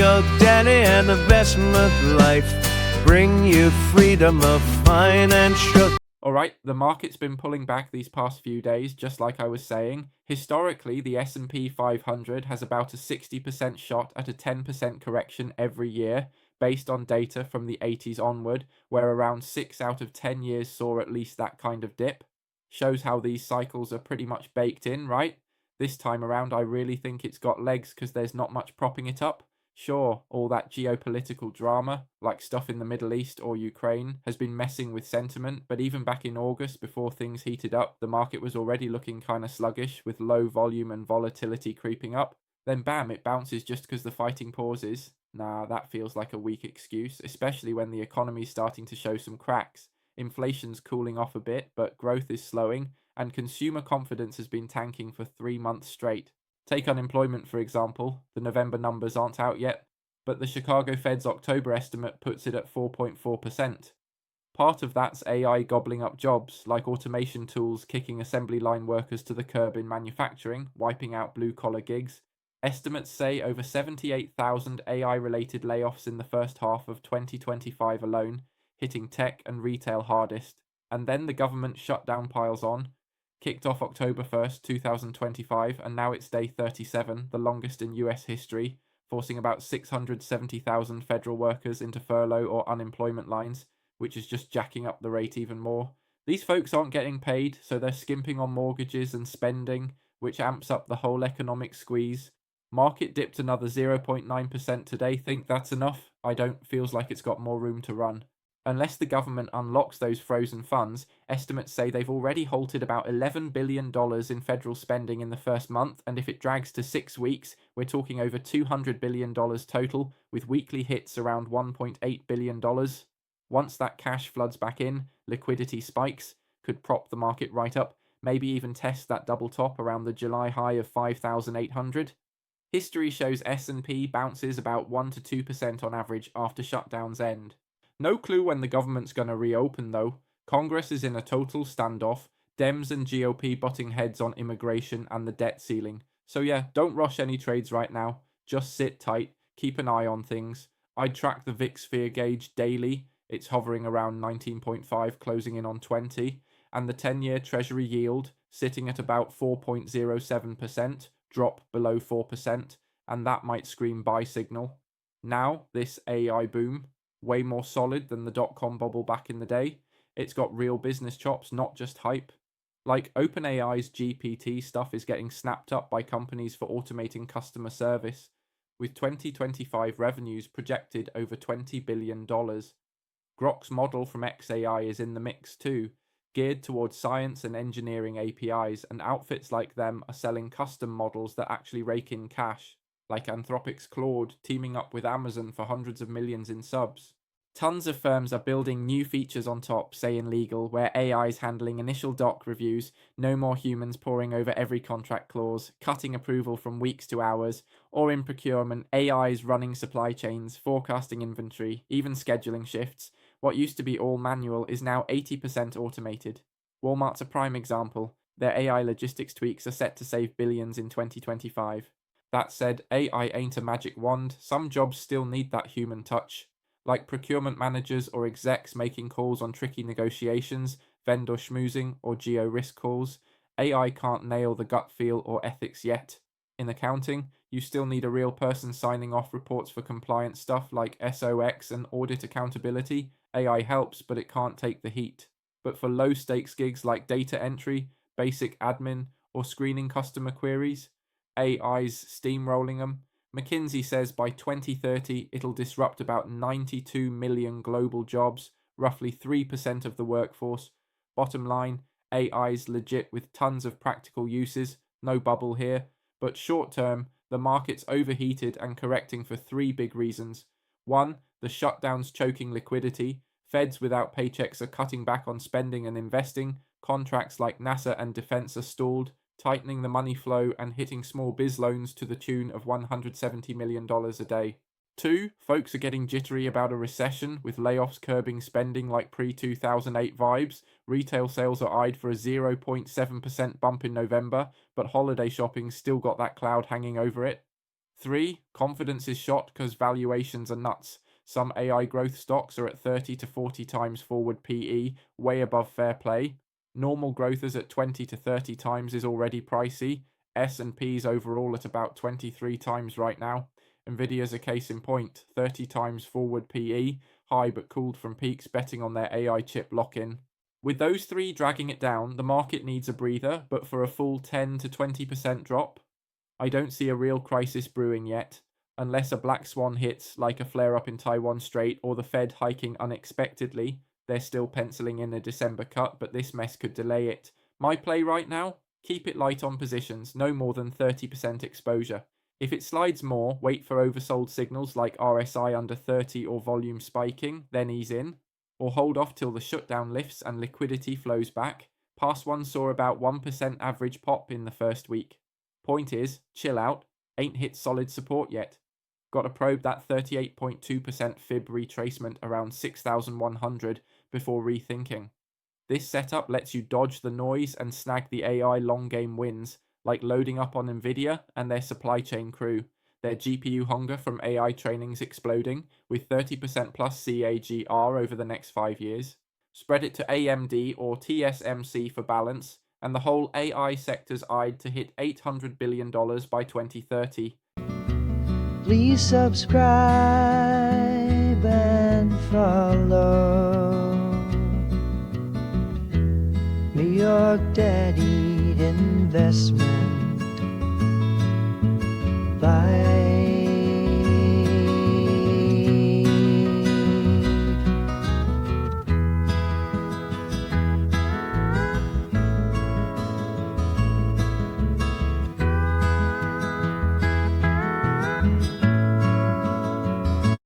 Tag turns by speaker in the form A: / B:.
A: your daddy and investment life bring you freedom of financial.
B: Alright, the market's been pulling back these past few days, just like I was saying. Historically, the S&P 500 has about a 60% shot at a 10% correction every year, based on data from the 80s onward, where around 6 out of 10 years saw at least that kind of dip. Shows how these cycles are pretty much baked in, right? This time around, I really think it's got legs because there's not much propping it up. Sure, all that geopolitical drama, like stuff in the Middle East or Ukraine, has been messing with sentiment, but even back in August, before things heated up, the market was already looking kinda sluggish, with low volume and volatility creeping up. Then bam, it bounces just because the fighting pauses. Nah, that feels like a weak excuse, especially when the economy's starting to show some cracks. Inflation's cooling off a bit, but growth is slowing, and consumer confidence has been tanking for 3 months straight. Take unemployment, for example. The November numbers aren't out yet, but the Chicago Fed's October estimate puts it at 4.4%. Part of that's AI gobbling up jobs, like automation tools kicking assembly line workers to the curb in manufacturing, wiping out blue-collar gigs. Estimates say over 78,000 AI-related layoffs in the first half of 2025 alone, hitting tech and retail hardest. And then the government shutdown piles on. Kicked off October 1st, 2025, and now it's day 37, the longest in US history, forcing about 670,000 federal workers into furlough or unemployment lines, which is just jacking up the rate even more. These folks aren't getting paid, so they're skimping on mortgages and spending, which amps up the whole economic squeeze. Market dipped another 0.9% today. Think that's enough? I don't. Feels like it's got more room to run. Unless the government unlocks those frozen funds, estimates say they've already halted about $11 billion in federal spending in the first month, and if it drags to 6 weeks, we're talking over $200 billion total, with weekly hits around $1.8 billion. Once that cash floods back in, liquidity spikes, could prop the market right up, maybe even test that double top around the July high of 5,800. History shows S&P bounces about 1 to 2% on average after shutdowns end. No clue when the government's going to reopen though. Congress is in a total standoff, Dems and GOP butting heads on immigration and the debt ceiling. So yeah, don't rush any trades right now. Just sit tight, keep an eye on things. I'd track the VIX fear gauge daily. It's hovering around 19.5, closing in on 20. And the 10-year Treasury yield, sitting at about 4.07%, drop below 4%, and that might scream buy signal. Now, this AI boom, way more solid than the dot-com bubble back in the day. It's got real business chops, not just hype. Like OpenAI's GPT stuff is getting snapped up by companies for automating customer service, with 2025 revenues projected over $20 billion. Grok's model from xAI is in the mix too, geared towards science and engineering APIs, and outfits like them are selling custom models that actually rake in cash, like Anthropic's Claude teaming up with Amazon for hundreds of millions in subs. Tons of firms are building new features on top, say in legal, where AI is handling initial doc reviews, no more humans poring over every contract clause, cutting approval from weeks to hours, or in procurement, AI is running supply chains, forecasting inventory, even scheduling shifts. What used to be all manual is now 80% automated. Walmart's a prime example. Their AI logistics tweaks are set to save billions in 2025. That said, AI ain't a magic wand. Some jobs still need that human touch. Like procurement managers or execs making calls on tricky negotiations, vendor schmoozing, or geo-risk calls, AI can't nail the gut feel or ethics yet. In accounting, you still need a real person signing off reports for compliance stuff like SOX and audit accountability. AI helps, but it can't take the heat. But for low-stakes gigs like data entry, basic admin, or screening customer queries, AI's steamrolling them. McKinsey says by 2030 it'll disrupt about 92 million global jobs, roughly 3% of the workforce. Bottom line, AI's legit with tons of practical uses, no bubble here, but short term, the market's overheated and correcting for 3 big reasons. 1, the shutdown's choking liquidity. Feds without paychecks are cutting back on spending and investing. Contracts like NASA and defense are stalled, tightening the money flow and hitting small biz loans to the tune of $170 million a day. 2, folks are getting jittery about a recession, with layoffs curbing spending like pre-2008 vibes. Retail sales are eyed for a 0.7% bump in November, but holiday shopping's still got that cloud hanging over it. 3. Confidence is shot because valuations are nuts. Some AI growth stocks are at 30 to 40 times forward PE, way above fair play. Normal growthers at 20 to 30 times is already pricey. S&P's overall at about 23 times right now. NVIDIA's a case in point, 30 times forward PE, high but cooled from peaks betting on their AI chip lock-in. With those three dragging it down, the market needs a breather, but for a full 10 to 20% drop, I don't see a real crisis brewing yet, unless a black swan hits, like a flare-up in Taiwan Strait or the Fed hiking unexpectedly. They're still penciling in a December cut, but this mess could delay it. My play right now? Keep it light on positions, no more than 30% exposure. If it slides more, wait for oversold signals like RSI under 30 or volume spiking, then ease in. Or hold off till the shutdown lifts and liquidity flows back. Past one saw about 1% average pop in the first week. Point is, chill out, ain't hit solid support yet. Got to probe that 38.2% fib retracement around 6,100 before rethinking. This setup lets you dodge the noise and snag the AI long game wins, like loading up on NVIDIA and their supply chain crew. Their GPU hunger from AI training's exploding, with 30% plus CAGR over the next 5 years. Spread it to AMD or TSMC for balance, and the whole AI sector's eyed to hit $800 billion by 2030.
A: Please subscribe and follow New York Daddy Investment.